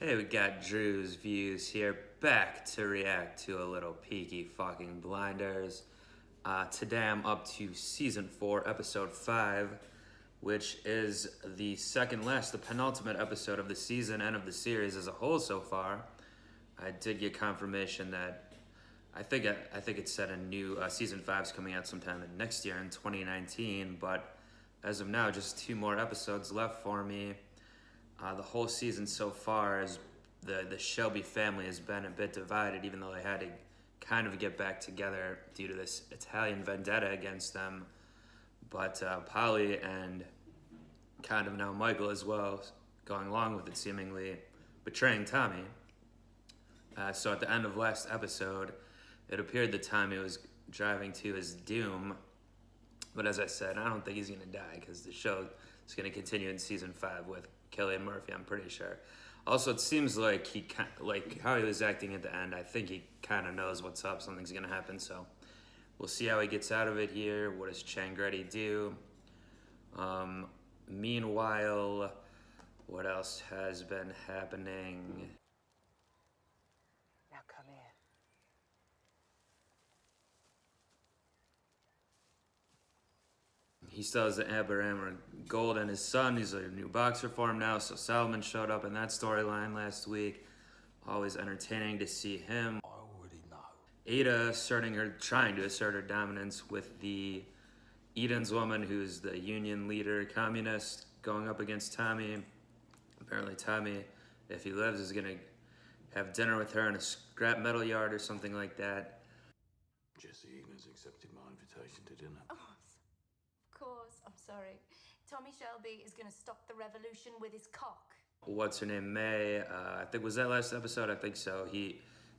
Hey, we got Drewz Viewz here, back to react to a little Peaky fucking blinders. Today I'm up to Season 4, Episode 5, which is the second last, the penultimate episode of the season and of the series as a whole so far. I did get confirmation that I think it said a new Season 5 is coming out sometime next year in 2019, but as of now, just 2 more episodes left for me. The whole season so far is the Shelby family has been a bit divided, even though they had to kind of get back together due to this Italian vendetta against them. But Polly and kind of now Michael as well, going along with it seemingly, betraying Tommy. So at the end of last episode, it appeared that Tommy was driving to his doom. But as I said, I don't think he's going to die because the show is going to continue in Season 5 with Cillian Murphy, I'm pretty sure. Also, it seems like how he was acting at the end, I think he kind of knows what's up, something's going to happen, so we'll see how he gets out of it here. What does Changretti do? Meanwhile, what else has been happening? Now come here. He still has the Aberhammer gold and his son. He's a new boxer for him now. So Salomon showed up in that storyline last week. Always entertaining to see him. I already know. Ada trying to assert her dominance with the Eden's woman, who's the union leader, communist, going up against Tommy. Apparently Tommy, if he lives, is gonna have dinner with her in a scrap metal yard or something like that. Jesse Egan's accepted my invitation to dinner. Oh, of course, I'm sorry. Tommy Shelby is going to stop the revolution with his cock. What's her name, May? I think, was that last episode? I think so.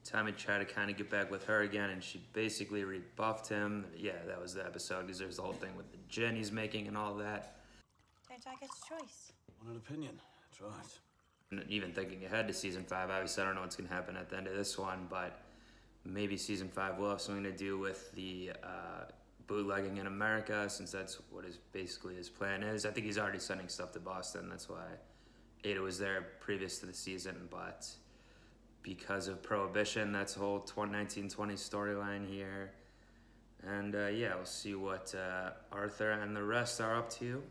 Tommy tried to kind of get back with her again, and she basically rebuffed him. Yeah, that was the episode, because there's the whole thing with the gin he's making and all that. Don't I get a choice? Want an opinion? That's right. And even thinking ahead to Season 5, obviously I don't know what's going to happen at the end of this one, but maybe Season 5 will have something to do with the bootlegging in America, since that's what basically his plan is. I think he's already sending stuff to Boston. That's why Ada was there previous to the season, but because of Prohibition, that's the whole 1920 storyline here. And yeah, we'll see what Arthur and the rest are up to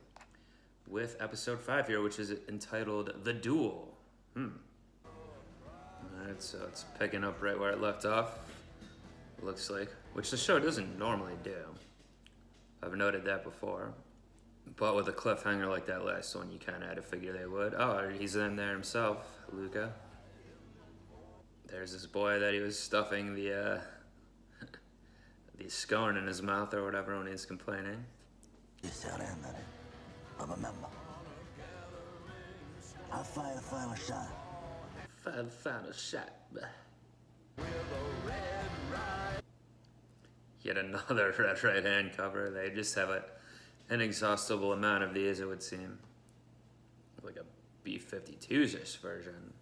with Episode 5 here, which is entitled The Duel. Alright, so it's picking up right where it left off, looks like, which the show doesn't normally do. I've noted that before. But with a cliffhanger like that last one, you kind of had to figure they would. Oh, he's in there himself, Luca. There's this boy that he was stuffing the scone in his mouth or whatever when he's complaining. Remember, I'll fire the final shot. Fire the final shot. Yet another Red Right Hand cover. They just have an inexhaustible amount of these, it would seem. Like a B-52s-ish version.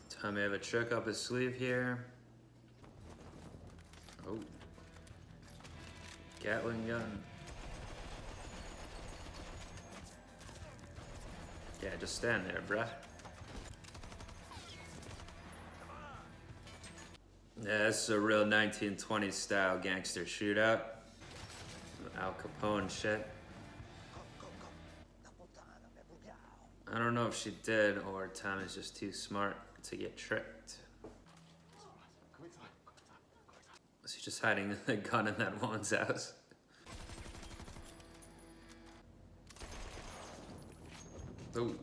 Tommy have a trick up his sleeve here. Oh. Gatling gun. Yeah, just stand there, bruh. Yeah, this is a real 1920s style gangster shootout. Al Capone shit. I don't know if she did or Tommy's just too smart to get tricked. Is he just hiding the gun in that woman's house? Ooh.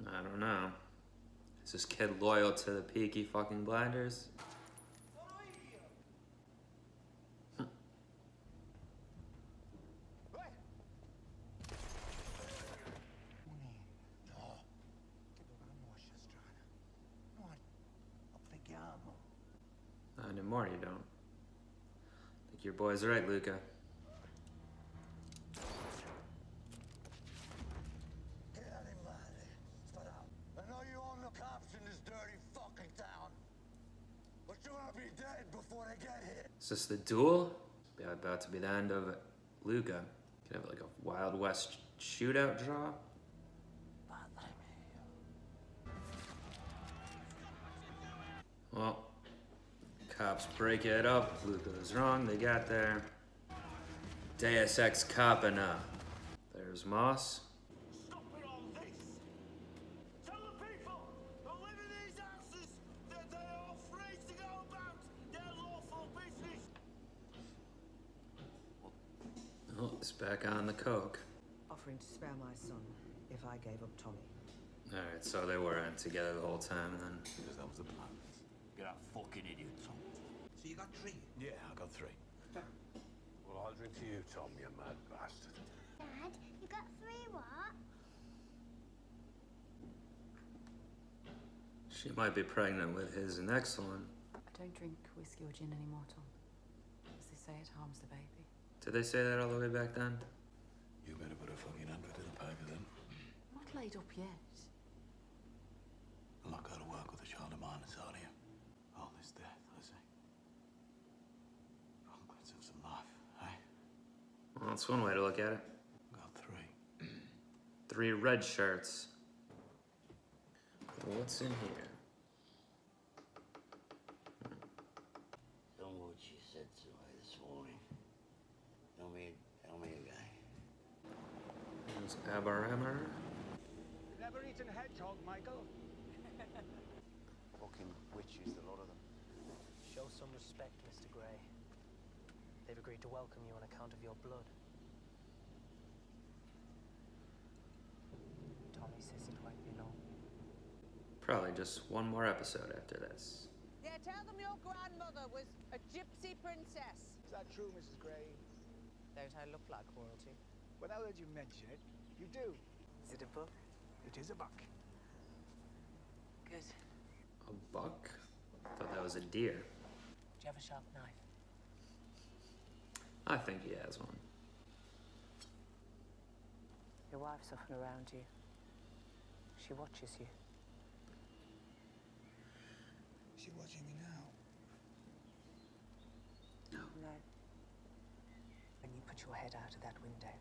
I don't know. Is this kid loyal to the Peaky fucking blinders? Not anymore, you don't. I think your boy's right, Luca. I know you're on the car. before they get here. Is this the duel? Yeah, about to be the end of Luca. Could have like a Wild West shootout draw. Padre mio. Well, cops break it up. Luca was wrong. They got there. Deus Ex Capina. There's Moss. Stop with all this! Tell the people who live in these houses that they are free to go about their lawful business! Oh, it's back on the coke. Offering to spare my son if I gave up Tommy. Alright, so they weren't together the whole time, and then... Because that was the plan. Get that fucking idiot, Tom. So you got 3? Yeah, I got 3. Well, I'll drink to you, Tom, you mad bastard. Dad, you got 3 what? She might be pregnant with his next one. I don't drink whiskey or gin anymore, Tom. As they say, it harms the baby. Did they say that all the way back then? You better put a fucking advert in the paper then. I'm not laid up yet. I'm not going to work with a child of mine, are you? All this death, Lizzie. Oh, let's have some life, eh? Well, that's one way to look at it. Got 3. 3 red shirts. What's in here? Tell me what she said to me this morning. Tell me again. There's Aberhammer. Never eaten hedgehog, Michael. Fucking witches, a lot of them. Show some respect, Mr. Grey. They've agreed to welcome you on account of your blood. Tommy says it won't be long. Probably just one more episode after this. Yeah, tell them your grandmother was a gypsy princess. Is that true, Mrs. Grey? Don't I look like royalty? Well, now that you mention it, you do. Is it a book? It is a buck. Good. A buck? Thought that was a deer. Do you have a sharp knife? I think he has one. Your wife's often around you. She watches you. Is she watching me now? No. When you put your head out of that window,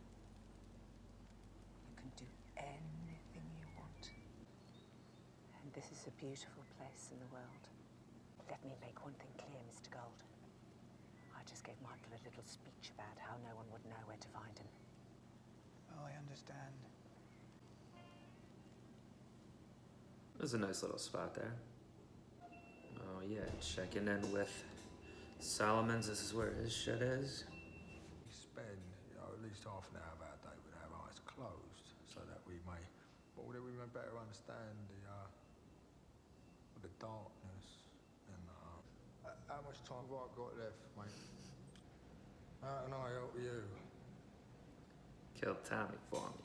you can do anything you want. And this is a beautiful place in the world. Let me make one thing clear, Mr. Gold. I just gave Michael a little speech about how no one would know where to find him. Oh, I understand. There's a nice little spot there. Oh yeah, checking in with Solomon's. This is where his shit is. We spend, at least half an hour of our day with our eyes closed, so that we may better understand the darkness and how much time have I got left, mate? How can I help you? Kill Tommy for me.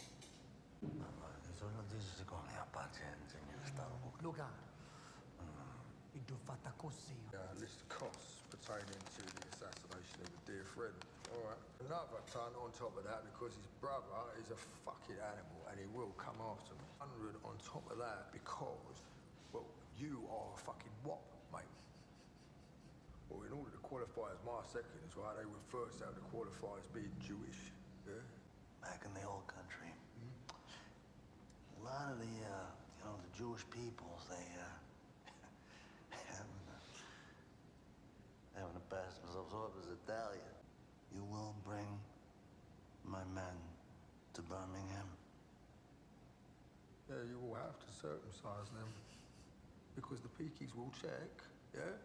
Solo dici con la pazienza in stato. Luca, you do fatta così. List of costs pertaining to the assassination of a dear friend. All right. Another ton on top of that because his brother is a fucking animal and he will come after me. 100 on top of that because, well, you are a fucking wop, mate. Well, in order to qualify as my seconds, right, they would first have to qualify as being Jewish. Yeah? Back in the old country, a lot of the, the Jewish peoples, they, having to pass themselves off as Italian. You will bring my men to Birmingham. Yeah, you will have to circumcise them because the Peakies will check, yeah?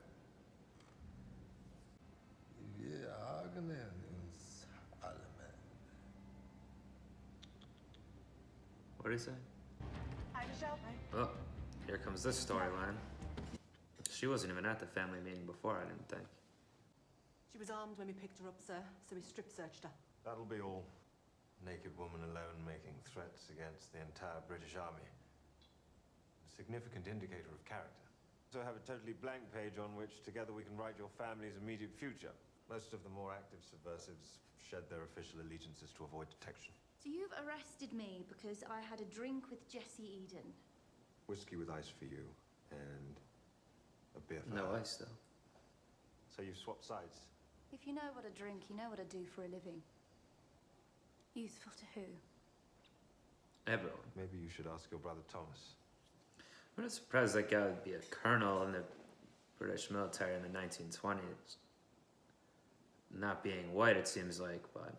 Yeah, Hagenens element. What did he say? Hi, Michelle. Oh, here comes this storyline. She wasn't even at the family meeting before, I didn't think. She was armed when we picked her up, sir, so we strip searched her. That'll be all. Naked woman alone making threats against the entire British Army. A significant indicator of character. So have a totally blank page on which together we can write your family's immediate future. Most of the more active subversives shed their official allegiances to avoid detection. So you've arrested me because I had a drink with Jesse Eden. Whiskey with ice for you, and a beer for No her. ice, though. So you've swapped sides? If you know what to drink, you know what to do for a living. Useful to who? Everyone. Maybe you should ask your brother Thomas. I'm not surprised that guy would be a colonel in the British military in the 1920s. Not being white, it seems like, but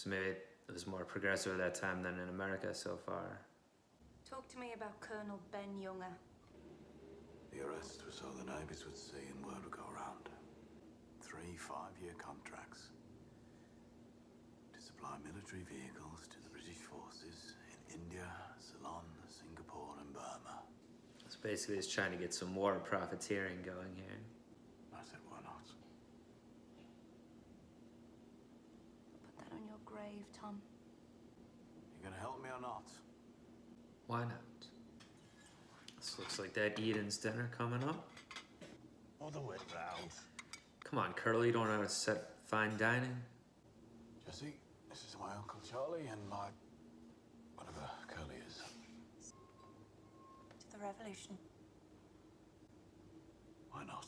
maybe it was more progressive at that time than in America so far. Talk to me about Colonel Ben Younger. The arrest was so the neighbours would see and word would go round. 3 5-year contracts to supply military vehicles to the British forces in India, Ceylon, Singapore and Burma. So basically he's trying to get some war profiteering going here. I said, why not? Put that on your grave, Tom. You gonna help me or not? Why not? This looks like that Eden's dinner coming up. Other way round. Come on, Curly, you don't know how to set fine dining? Jesse, this is my Uncle Charlie and my... whatever Curly is. To the revolution. Why not?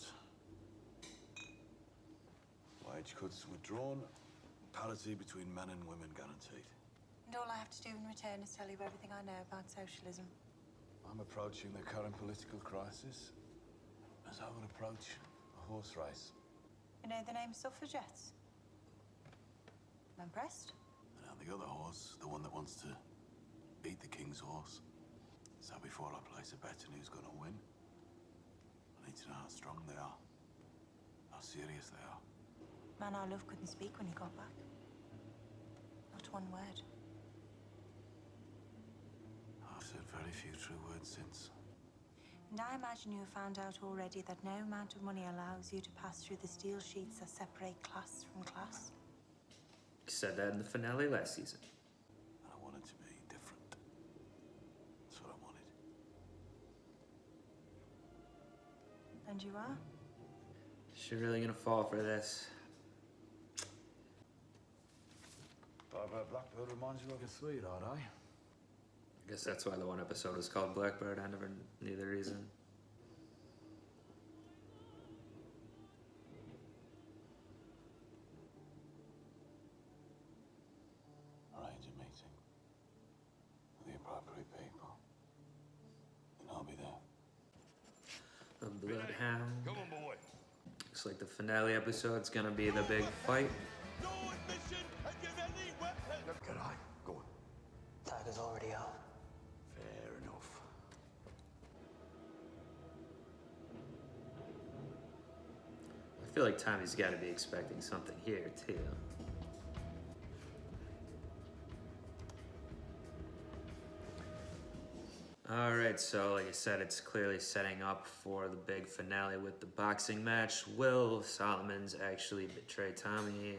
Wage cuts withdrawn. Parity between men and women guaranteed. And all I have to do in return is tell you everything I know about socialism. I'm approaching the current political crisis as I would approach a horse race. You know the name suffragettes? I'm impressed. And now the other horse, the one that wants to beat the king's horse. So before I place a bet on who's gonna win, I need to know how strong they are, how serious they are. Man I love couldn't speak when he got back. Not one word. I've said very few true words since. And I imagine you have found out already that no amount of money allows you to pass through the steel sheets that separate class from class. You said that in the finale last season. And I wanted to be different. That's what I wanted. And you are? She really gonna fall for this? Blackbird reminds you of a sweetheart, eh? I guess that's why the one episode was called Blackbird. I never knew the reason. Arrange a meeting with the appropriate people, and I'll be there. A bloodhound. Come on, boy. Looks like the finale episode's gonna be the big fight. No admission and give any weapon. Good eye. Go on. Tiger's already out. Fair enough. I feel like Tommy's got to be expecting something here too. All right, so like I said, it's clearly setting up for the big finale with the boxing match. Will Solomon's actually betray Tommy?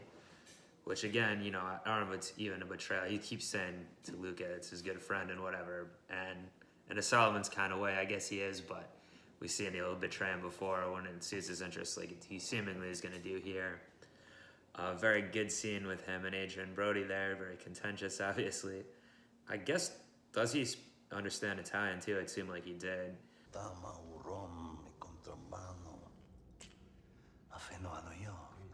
Which again, you know, I don't know if it's even a betrayal. He keeps saying to Luca it's his good friend and whatever. And in a Solomon's kind of way, I guess he is, but we've seen he'll betray him before when it suits his interest, like he seemingly is going to do here. Very good scene with him and Adrian Brody there. Very contentious, obviously. I guess, does he understand Italian too? It seemed like he did.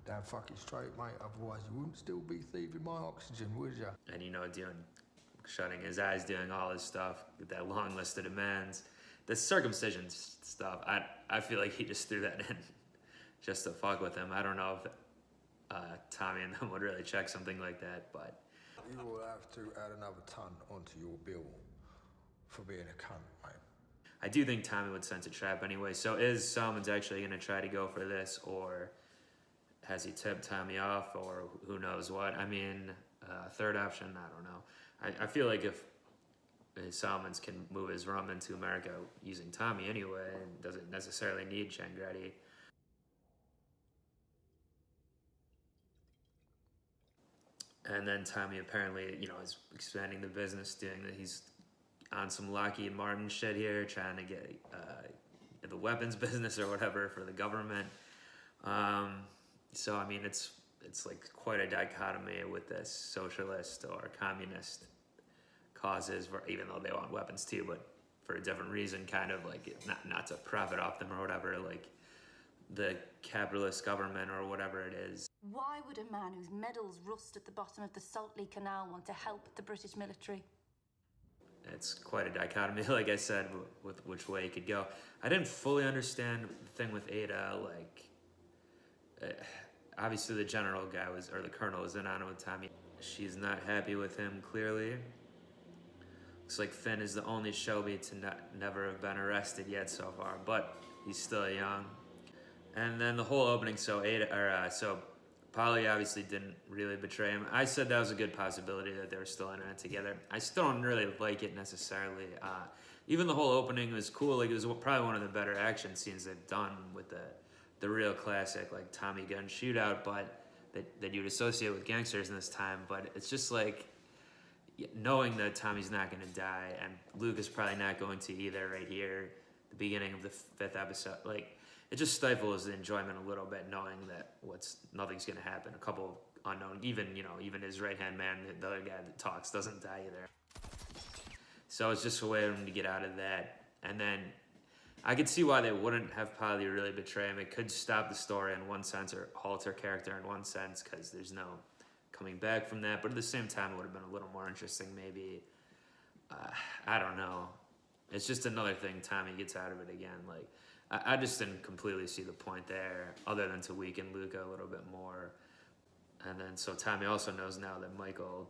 Damn fucking straight, mate. Otherwise, you wouldn't still be thieving my oxygen, would you? And you know, shutting his eyes, doing all his stuff, with that long list of demands. The circumcision stuff, I feel like he just threw that in just to fuck with him. I don't know if Tommy and them would really check something like that, but... You will have to add another ton onto your bill for being a cunt, mate. I do think Tommy would sense a trap anyway, so is Solomon's actually going to try to go for this, or has he tipped Tommy off, or who knows what? I mean, third option, I don't know. I feel like if Solomon's can move his rum into America using Tommy anyway, and doesn't necessarily need Chengredi. And then Tommy apparently, you know, is expanding the business, doing that. He's on some Lockheed Martin shit here, trying to get the weapons business or whatever for the government. So I mean, it's like quite a dichotomy with this socialist or communist causes, even though they want weapons too, but for a different reason, kind of like not to profit off them or whatever. Like the capitalist government or whatever it is. Why would a man whose medals rust at the bottom of the Saltley Canal want to help the British military? It's quite a dichotomy, like I said, with which way it could go. I didn't fully understand the thing with Ada, like, obviously the general guy was, or the colonel was in on it with Tommy. She's not happy with him, clearly. Looks like Finn is the only Shelby to never have been arrested yet so far, but he's still young. And then the whole opening, so Polly obviously didn't really betray him. I said that was a good possibility that they were still in it together. I still don't really like it necessarily. Even the whole opening was cool. Like, it was probably one of the better action scenes they've done with the real classic, like, Tommy gun shootout, but that you'd associate with gangsters in this time. But it's just like, knowing that Tommy's not going to die, and Luke is probably not going to either right here, the beginning of the 5th episode, like, it just stifles the enjoyment a little bit, knowing that nothing's going to happen. A couple unknown, even his right-hand man, the other guy that talks, doesn't die either. So it's just a way for him to get out of that. And then I could see why they wouldn't have Polly really betray him. It could stop the story in one sense, or halt her character in one sense, because there's no coming back from that. But at the same time, it would have been a little more interesting, maybe. I don't know. It's just another thing Tommy gets out of it again. Like, I just didn't completely see the point there, other than to weaken Luca a little bit more. And then, so Tommy also knows now that Michael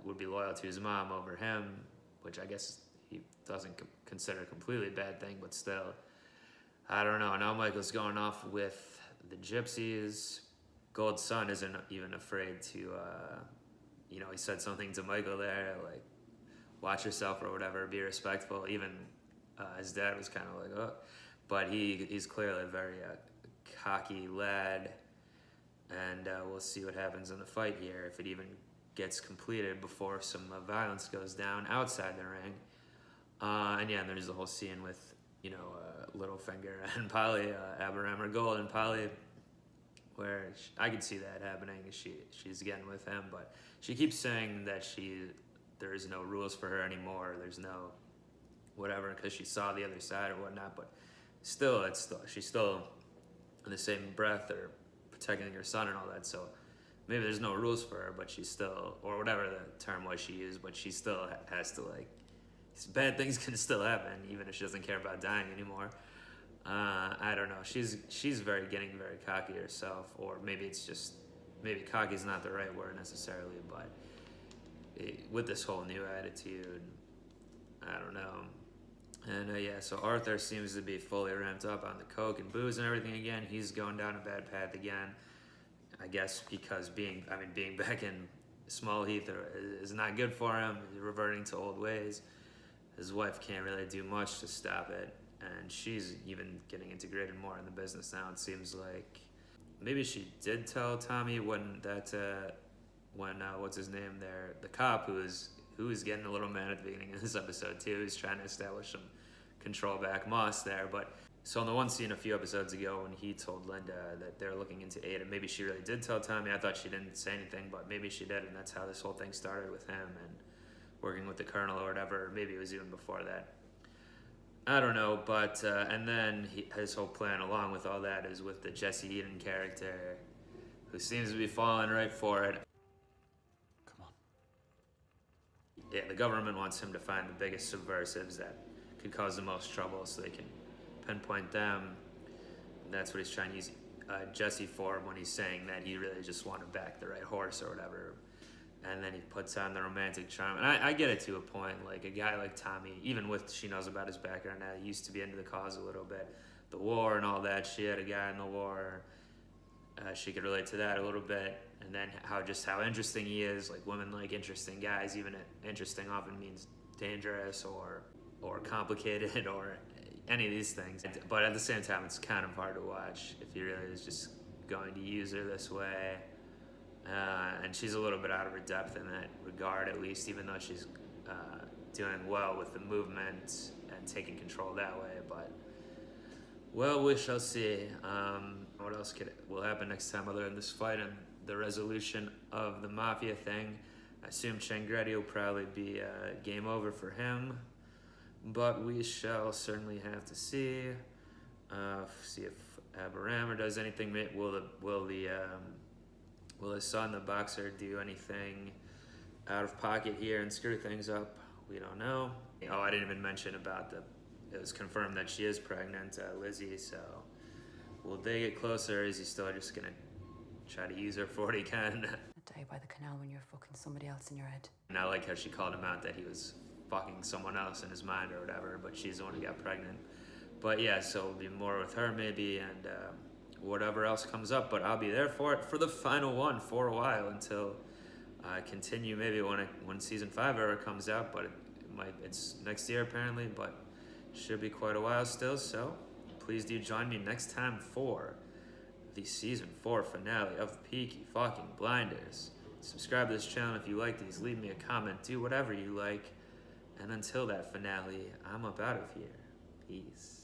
would be loyal to his mom over him, which I guess he doesn't consider a completely bad thing, but still. I don't know. Now Michael's going off with the gypsies. Gold Sun isn't even afraid to, he said something to Michael there, like, watch yourself or whatever, be respectful. Even his dad was kind of like, oh. But he's clearly a very cocky lad, and we'll see what happens in the fight here, if it even gets completed before some violence goes down outside the ring. And yeah, and there's the whole scene with, Littlefinger and Polly, Abraham Gold and Polly, where I could see that happening. She's getting with him, but she keeps saying that there is no rules for her anymore. There's no whatever, because she saw the other side or whatnot. But still, she's still in the same breath or protecting her son and all that. So maybe there's no rules for her, but she's still, or whatever the term was she used, but she still has to, like, bad things can still happen, even if she doesn't care about dying anymore. I don't know. She's getting very cocky herself, or maybe cocky is not the right word necessarily, but with this whole new attitude, I don't know. And yeah, so Arthur seems to be fully ramped up on the coke and booze and everything again. He's going down a bad path again, I guess, because being back in Small Heath is not good for him. He's reverting to old ways. His wife can't really do much to stop it, and she's even getting integrated more in the business now, it seems like. Maybe she did tell Tommy when what's his name there, the cop who was getting a little mad at the beginning of this episode too, who's trying to establish some control back Moss there. But so in the one scene a few episodes ago when he told Linda that they're looking into Ada, maybe she really did tell Tommy. I thought she didn't say anything, but maybe she did, and that's how this whole thing started with him and working with the colonel or whatever. Maybe it was even before that. I don't know, but and then his whole plan along with all that is with the Jesse Eden character, who seems to be falling right for it. Yeah, the government wants him to find the biggest subversives that could cause the most trouble so they can pinpoint them. And that's what he's trying to use Jesse for when he's saying that he really just wanted to back the right horse or whatever. And then he puts on the romantic charm. And I get it to a point. Like, a guy like Tommy, even with, she knows about his background now, he used to be into the cause a little bit. The war and all that shit, a guy in the war. She could relate to that a little bit. And then how interesting he is. Like, women like interesting guys. Even interesting often means dangerous or complicated or any of these things. But at the same time, it's kind of hard to watch if he really is just going to use her this way. And she's a little bit out of her depth in that regard, at least, even though she's doing well with the movement and taking control that way. But, well, we shall see. What else will happen next time other than this fight and the resolution of the mafia thing? I assume Changretti will probably be game over for him, but we shall certainly have to see. See if Baram does anything. Will his son, the boxer, do anything out of pocket here and screw things up? We don't know. Oh, I didn't even mention about it was confirmed that she is pregnant, Lizzie, so will they get closer, or is he still just gonna try to use her for what he can? A day by the canal when you're fucking somebody else in your head. And I like how she called him out that he was fucking someone else in his mind or whatever, but she's the one who got pregnant. But yeah, so it'll be more with her maybe, and whatever else comes up, but I'll be there for it for the final one for a while until I continue maybe when season 5 ever comes out, but it's next year apparently, but should be quite a while still, so please do join me next time for the season 4 finale of Peaky fucking Blinders. Subscribe to this channel if you like these, leave me a comment, do whatever you like, and until that finale, I'm up out of here. Peace.